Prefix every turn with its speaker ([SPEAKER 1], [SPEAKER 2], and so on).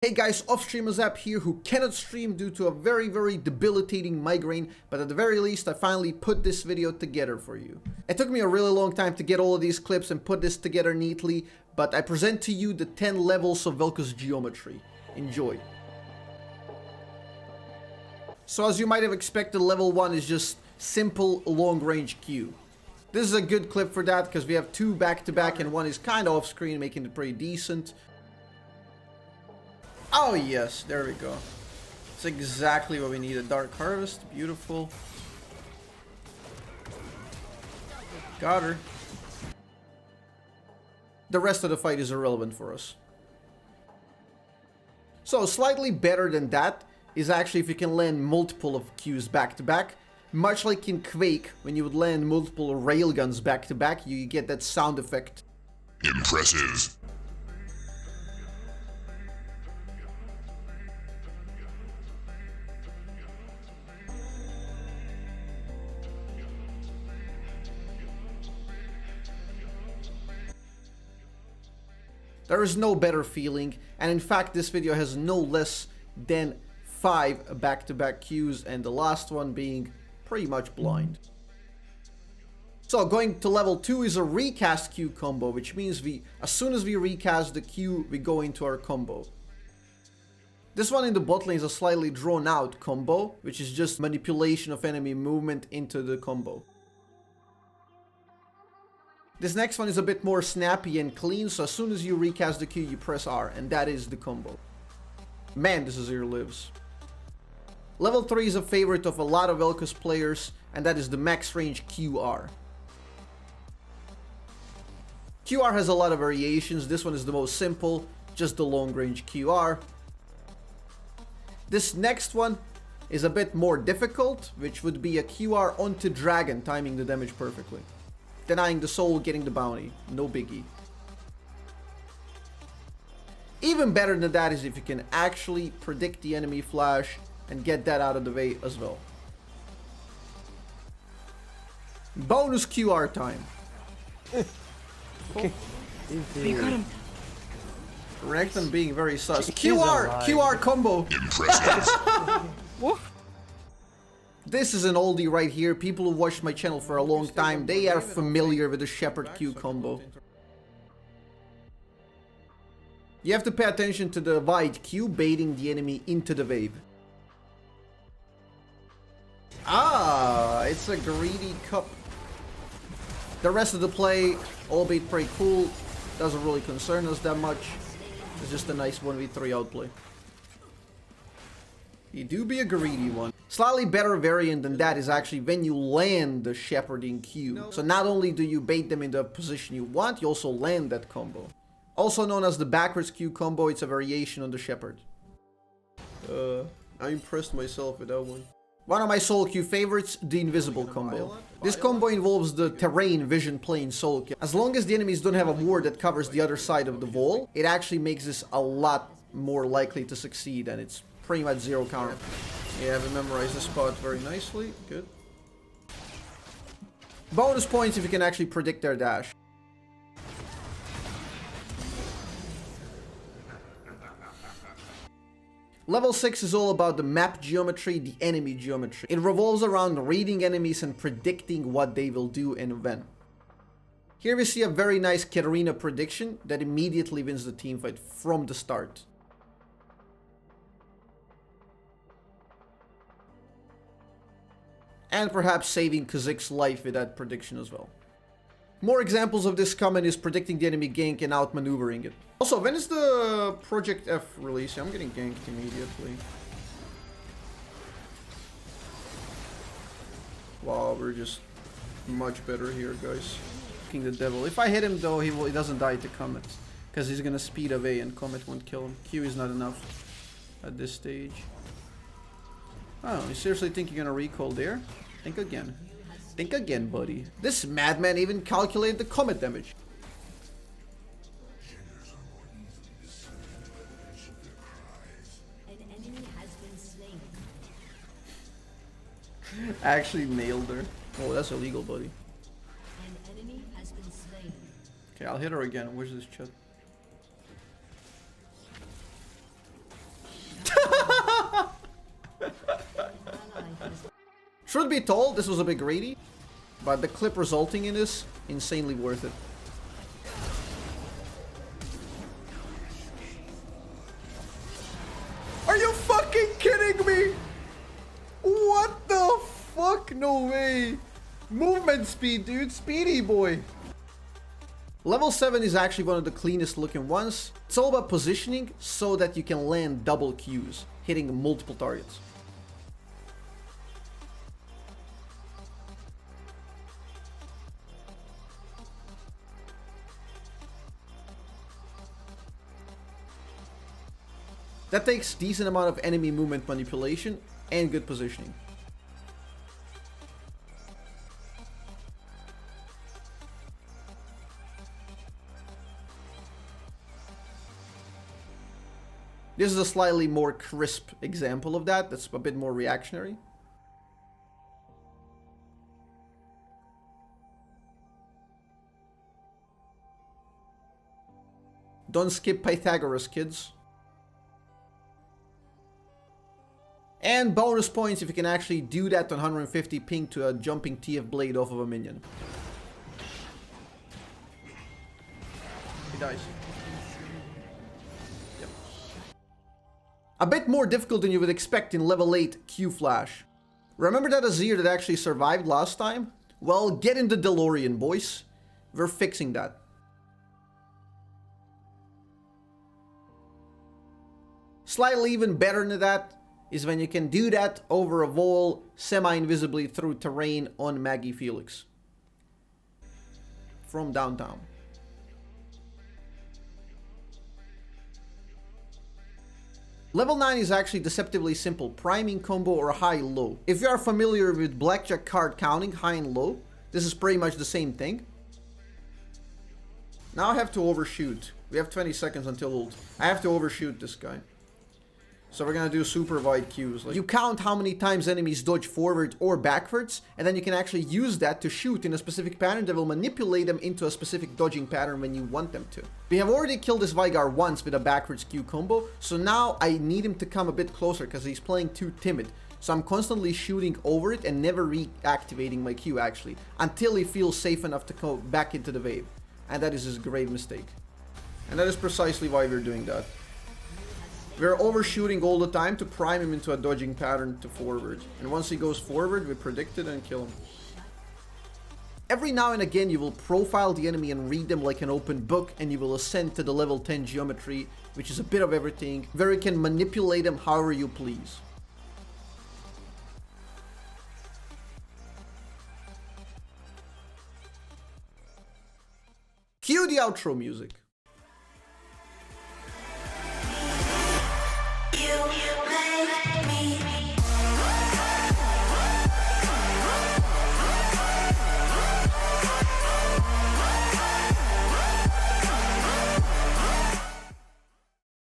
[SPEAKER 1] Hey guys, off-stream Azzapp here, who cannot stream due to a very debilitating migraine, but at the very least I finally put this video together for you. It took me a really long time to get all of these clips and put this together neatly, but I present to you the 10 levels of Vel'Koz geometry. Enjoy. So as you might have expected, level 1 is just simple long-range Q. This is a good clip for that because we have two back-to-back and one is kind of off-screen, making it pretty decent. Oh yes, there we go. It's exactly what we need. A Dark Harvest, beautiful. Got her. The rest of the fight is irrelevant for us. So slightly better than that is actually if you can land multiple of Qs back to back. Much like in Quake, when you would land multiple railguns back to back, you get that sound effect.
[SPEAKER 2] Impressive.
[SPEAKER 1] There is no better feeling, and in fact this video has no less than 5 back-to-back Qs, and the last one being pretty much blind. So going to level 2 is a recast Q combo, which means as soon as we recast the Q, we go into our combo. This one in the bot lane is a slightly drawn out combo, which is just manipulation of enemy movement into the combo. This next one is a bit more snappy and clean, so as soon as you recast the Q, you press R, and that is the combo. Man, this is your lives. Level 3 is a favorite of a lot of Vel'Koz players, and that is the max range QR. QR has a lot of variations. This one is the most simple, just the long range QR. This next one is a bit more difficult, which would be a QR onto Dragon, timing the damage perfectly. Denying the soul, getting the bounty. No biggie. Even better than that is if you can actually predict the enemy flash and get that out of the way as well. Bonus QR time.
[SPEAKER 3] You got him.
[SPEAKER 1] Recton being very sus. QR combo.
[SPEAKER 3] What?
[SPEAKER 1] This is an oldie right here. People who watched my channel for a long time, they are familiar with the Shepherd Q combo. You have to pay attention to the wide Q, baiting the enemy into the wave. Ah, it's a greedy cup. The rest of the play, albeit pretty cool, doesn't really concern us that much. It's just a nice 1v3 outplay. You do be a greedy one. Slightly better variant than that is actually when you land the shepherding Q. So not only do you bait them in the position you want, you also land that combo. Also known as the backwards Q combo, it's a variation on the shepherd. I impressed myself with that one. One of my solo Q favorites, the invisible combo. This combo involves the terrain vision playing solo Q. As long as the enemies don't have a ward that covers the other side of the wall, it actually makes this a lot more likely to succeed, and it's pretty much zero counter. Yeah, we memorized the spot very nicely. Good. Bonus points if you can actually predict their dash. Level 6 is all about the map geometry, the enemy geometry. It revolves around reading enemies and predicting what they will do and when. Here we see a very nice Katarina prediction that immediately wins the teamfight from the start. And perhaps saving Kha'Zix's life with that prediction as well. More examples of this comment is predicting the enemy gank and outmaneuvering it. Also, when is the Project F releasing? I'm getting ganked immediately. Wow, we're just much better here, guys. King the devil. If I hit him though, he doesn't die to Comet. Because he's gonna speed away and Comet won't kill him. Q is not enough at this stage. Oh, you seriously think you're gonna recall there? Think again. Think again, buddy. This madman even calculated the Comet damage.
[SPEAKER 4] An enemy has been slain.
[SPEAKER 1] Actually nailed her. Oh, that's illegal, buddy.
[SPEAKER 4] An enemy has been slain.
[SPEAKER 1] Okay, I'll hit her again. Where's this chat? Truth be told, this was a bit greedy, but the clip resulting in this, insanely worth it. Are you fucking kidding me? What the fuck? No way. Movement speed, dude. Speedy boy. Level 7 is actually one of the cleanest looking ones. It's all about positioning so that you can land double Qs, hitting multiple targets. That takes decent amount of enemy movement manipulation and good positioning. This is a slightly more crisp example of that. That's a bit more reactionary. Don't skip Pythagoras, kids. And bonus points if you can actually do that on 150 ping to a jumping TF blade off of a minion. He dies. Yep. A bit more difficult than you would expect in level 8 Q Flash. Remember that Azir that actually survived last time? Well, get in the DeLorean, boys. We're fixing that. Slightly even better than that is when you can do that over a wall semi-invisibly through terrain on Maggie Felix. From downtown. Level 9 is actually deceptively simple, priming combo or high-low. If you are familiar with blackjack card counting, high and low, this is pretty much the same thing. Now I have to overshoot. We have 20 seconds until ult. I have to overshoot this guy. So we're gonna do super wide Qs. Like, you count how many times enemies dodge forward or backwards, and then you can actually use that to shoot in a specific pattern that will manipulate them into a specific dodging pattern when you want them to. We have already killed this Veigar once with a backwards Q combo, so now I need him to come a bit closer because he's playing too timid. So I'm constantly shooting over it and never reactivating my Q actually, until he feels safe enough to go back into the wave. And that is his grave mistake. And that is precisely why we're doing that. We're overshooting all the time to prime him into a dodging pattern to forward. And once he goes forward, we predict it and kill him. Every now and again, you will profile the enemy and read them like an open book, and you will ascend to the level 10 geometry, which is a bit of everything, where you can manipulate them however you please. Cue the outro music.